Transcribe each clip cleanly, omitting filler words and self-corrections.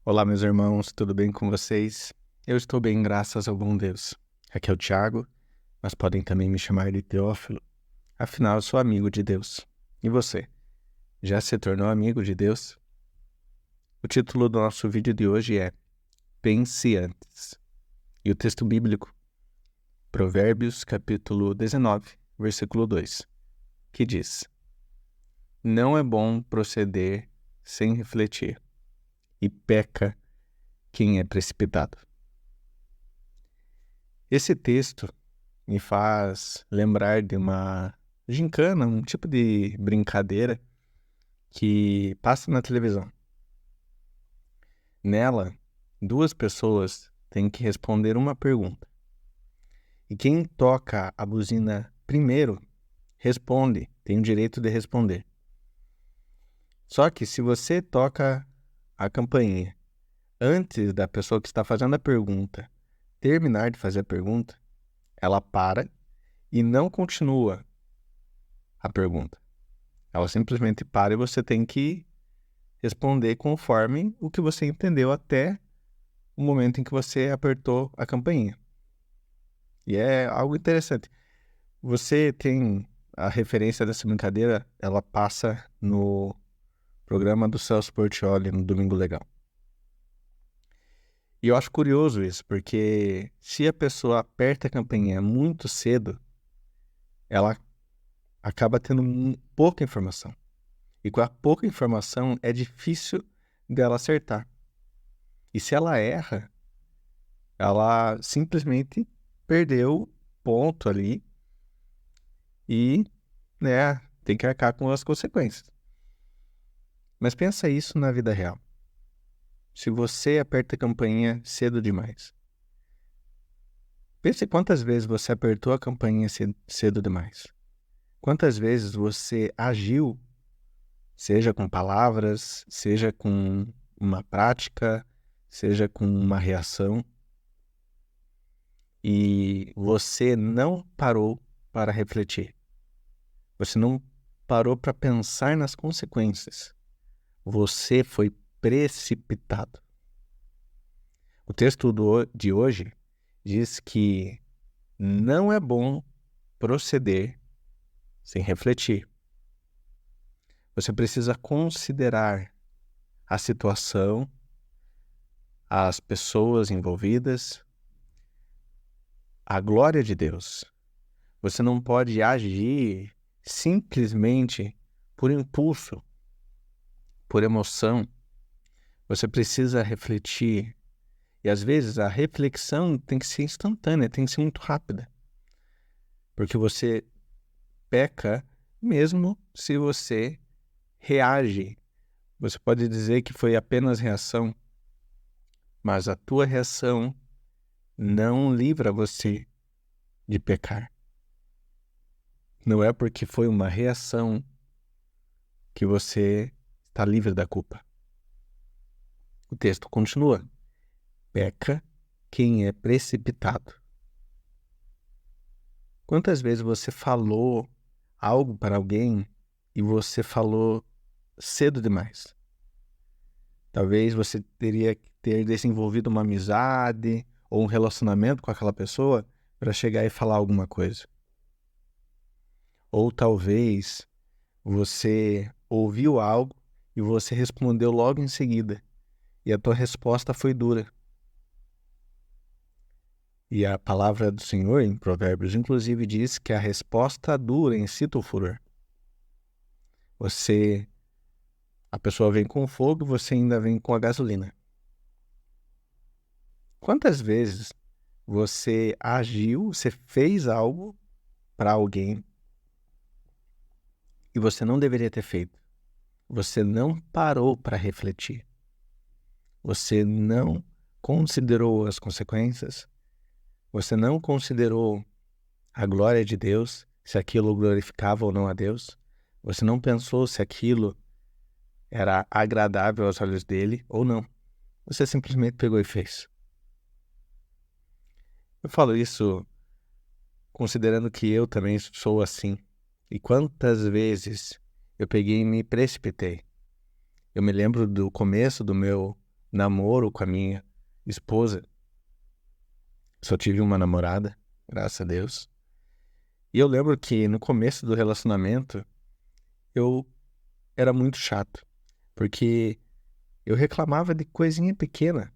Olá, meus irmãos, tudo bem com vocês? Eu estou bem, graças ao bom Deus. Aqui é o Thiago, mas podem também me chamar de Teófilo. Afinal, eu sou amigo de Deus. E você? Já se tornou amigo de Deus? O título do nosso vídeo de hoje é Pense Antes. E o texto bíblico, Provérbios, capítulo 19, versículo 2, que diz: Não é bom proceder sem refletir, e peca quem é precipitado. Esse texto me faz lembrar de uma gincana, um tipo de brincadeira que passa na televisão. Nela, duas pessoas têm que responder uma pergunta. E quem toca a buzina primeiro responde, tem o direito de responder. Só que se você toca a campainha antes da pessoa que está fazendo a pergunta terminar de fazer a pergunta, ela para e não continua a pergunta. Ela simplesmente para e você tem que responder conforme o que você entendeu até o momento em que você apertou a campainha. E é algo interessante. Você tem a referência dessa brincadeira, ela passa no programa do Celso Portiolli, no Domingo Legal. E eu acho curioso isso, porque se a pessoa aperta a campainha muito cedo, ela acaba tendo pouca informação. E com a pouca informação, é difícil dela acertar. E se ela erra, ela simplesmente perdeu ponto ali e, tem que arcar com as consequências. Mas pensa isso na vida real. Se você aperta a campainha cedo demais, pense quantas vezes você apertou a campainha cedo demais. Quantas vezes você agiu, seja com palavras, seja com uma prática, seja com uma reação, e você não parou para refletir. Você não parou para pensar nas consequências. Você foi precipitado. O texto de hoje diz que não é bom proceder sem refletir. Você precisa considerar a situação, as pessoas envolvidas, a glória de Deus. Você não pode agir simplesmente por impulso, por emoção. Você precisa refletir. E às vezes a reflexão tem que ser instantânea, tem que ser muito rápida. Porque você peca mesmo se você reage. Você pode dizer que foi apenas reação, mas a tua reação não livra você de pecar. Não é porque foi uma reação que você está livre da culpa. O texto continua. Peca quem é precipitado. Quantas vezes você falou algo para alguém e você falou cedo demais? Talvez você teria que ter desenvolvido uma amizade ou um relacionamento com aquela pessoa para chegar e falar alguma coisa. Ou talvez você ouviu algo e você respondeu logo em seguida e a tua resposta foi dura. E a palavra do Senhor, em Provérbios, inclusive, diz que a resposta dura incita o furor. A pessoa vem com fogo, você ainda vem com a gasolina. Quantas vezes você agiu, você fez algo para alguém e você não deveria ter feito? Você não parou para refletir. Você não considerou as consequências. Você não considerou a glória de Deus, se aquilo glorificava ou não a Deus. Você não pensou se aquilo era agradável aos olhos dele ou não. Você simplesmente pegou e fez. Eu falo isso considerando que eu também sou assim. E quantas vezes eu peguei e me precipitei. Eu me lembro do começo do meu namoro com a minha esposa. Só tive uma namorada, graças a Deus. E eu lembro que no começo do relacionamento eu era muito chato, porque eu reclamava de coisinha pequena.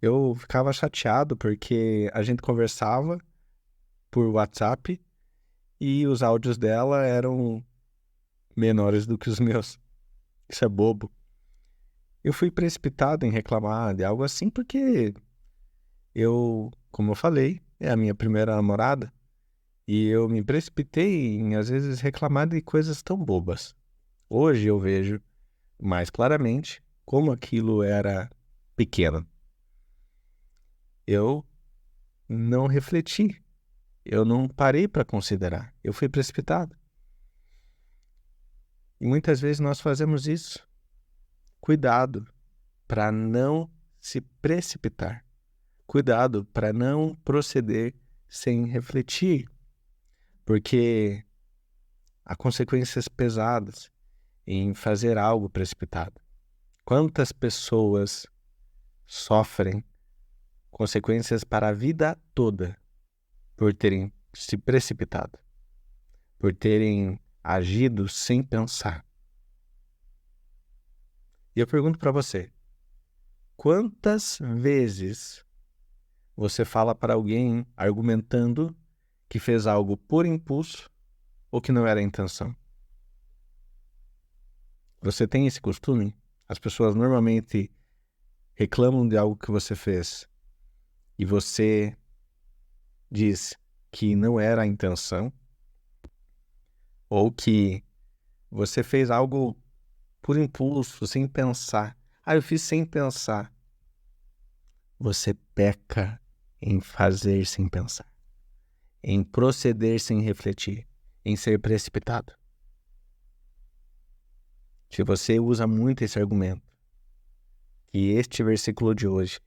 Eu ficava chateado porque a gente conversava por WhatsApp e os áudios dela eram menores do que os meus. Isso é bobo. Eu fui precipitado em reclamar de algo assim porque como eu falei, é a minha primeira namorada e eu me precipitei em, às vezes, reclamar de coisas tão bobas. Hoje eu vejo mais claramente como aquilo era pequeno. Eu não refleti, eu não parei para considerar, eu fui precipitado. E muitas vezes nós fazemos isso. Cuidado para não se precipitar. Cuidado para não proceder sem refletir, porque há consequências pesadas em fazer algo precipitado. Quantas pessoas sofrem consequências para a vida toda por terem se precipitado, por terem agido sem pensar? E eu pergunto para você, quantas vezes você fala para alguém argumentando que fez algo por impulso ou que não era a intenção? Você tem esse costume? As pessoas normalmente reclamam de algo que você fez e você diz que não era a intenção ou que você fez algo por impulso, sem pensar. Ah, eu fiz sem pensar. Você peca em fazer sem pensar, em proceder sem refletir, em ser precipitado. Se você usa muito esse argumento, que este versículo de hoje,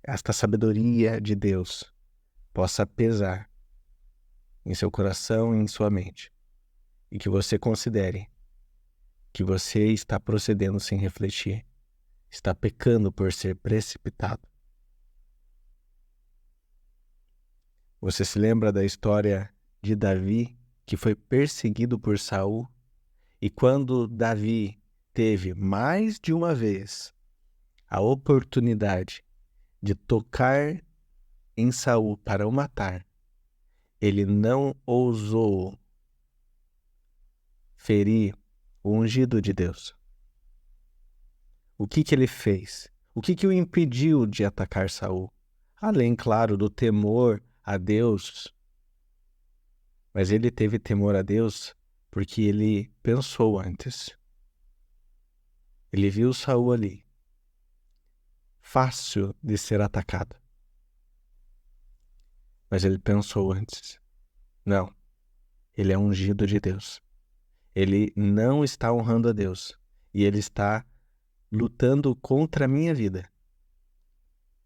esta sabedoria de Deus, possa pesar em seu coração e em sua mente, e que você considere que você está procedendo sem refletir, está pecando por ser precipitado. Você se lembra da história de Davi, que foi perseguido por Saul, e quando Davi teve mais de uma vez a oportunidade de tocar em Saul para o matar, ele não ousou ferir o ungido de Deus. O que ele fez? O que o impediu de atacar Saul? Além, claro, do temor a Deus. Mas ele teve temor a Deus porque ele pensou antes. Ele viu Saul ali, fácil de ser atacado. Mas ele pensou antes. Não, ele é ungido de Deus. Ele não está honrando a Deus. E ele está lutando contra a minha vida.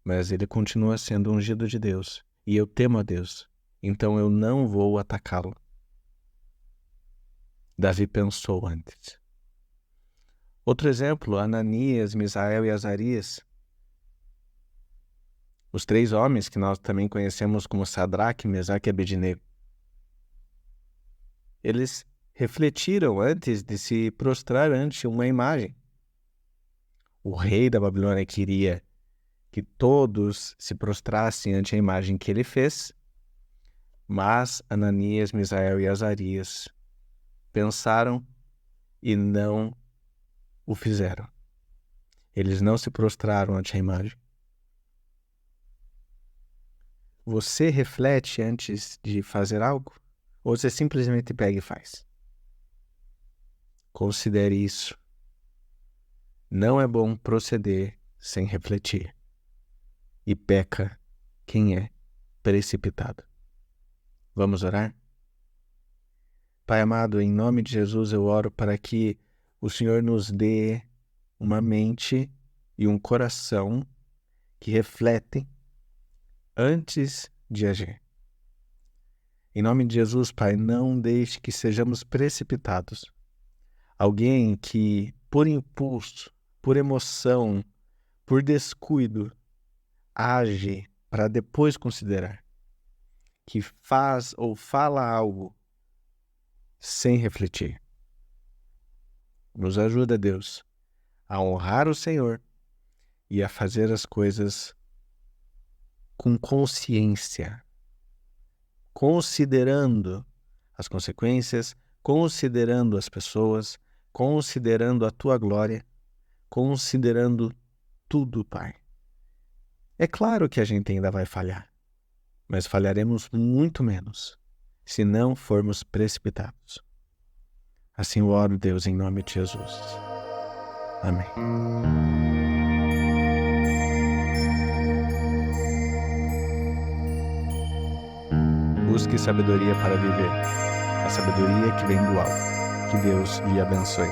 Mas ele continua sendo ungido de Deus. E eu temo a Deus. Então eu não vou atacá-lo. Davi pensou antes. Outro exemplo, Ananias, Misael e Azarias. Os 3 homens que nós também conhecemos como Sadraque, Mesaque e Abednego. Eles refletiram antes de se prostrar ante uma imagem. O rei da Babilônia queria que todos se prostrassem ante a imagem que ele fez, mas Ananias, Misael e Azarias pensaram e não o fizeram. Eles não se prostraram ante a imagem. Você reflete antes de fazer algo? Ou você simplesmente pega e faz? Considere isso. Não é bom proceder sem refletir. E peca quem é precipitado. Vamos orar? Pai amado, em nome de Jesus eu oro para que o Senhor nos dê uma mente e um coração que refletem antes de agir. Em nome de Jesus, Pai, não deixe que sejamos precipitados. Alguém que, por impulso, por emoção, por descuido, age para depois considerar, que faz ou fala algo sem refletir. Nos ajuda, Deus, a honrar o Senhor e a fazer as coisas com consciência, considerando as consequências, considerando as pessoas, considerando a tua glória, considerando tudo, Pai. É claro que a gente ainda vai falhar, mas falharemos muito menos se não formos precipitados. Assim eu oro, Deus, em nome de Jesus. Amém. Busque sabedoria para viver, a sabedoria que vem do alto. Que Deus lhe abençoe.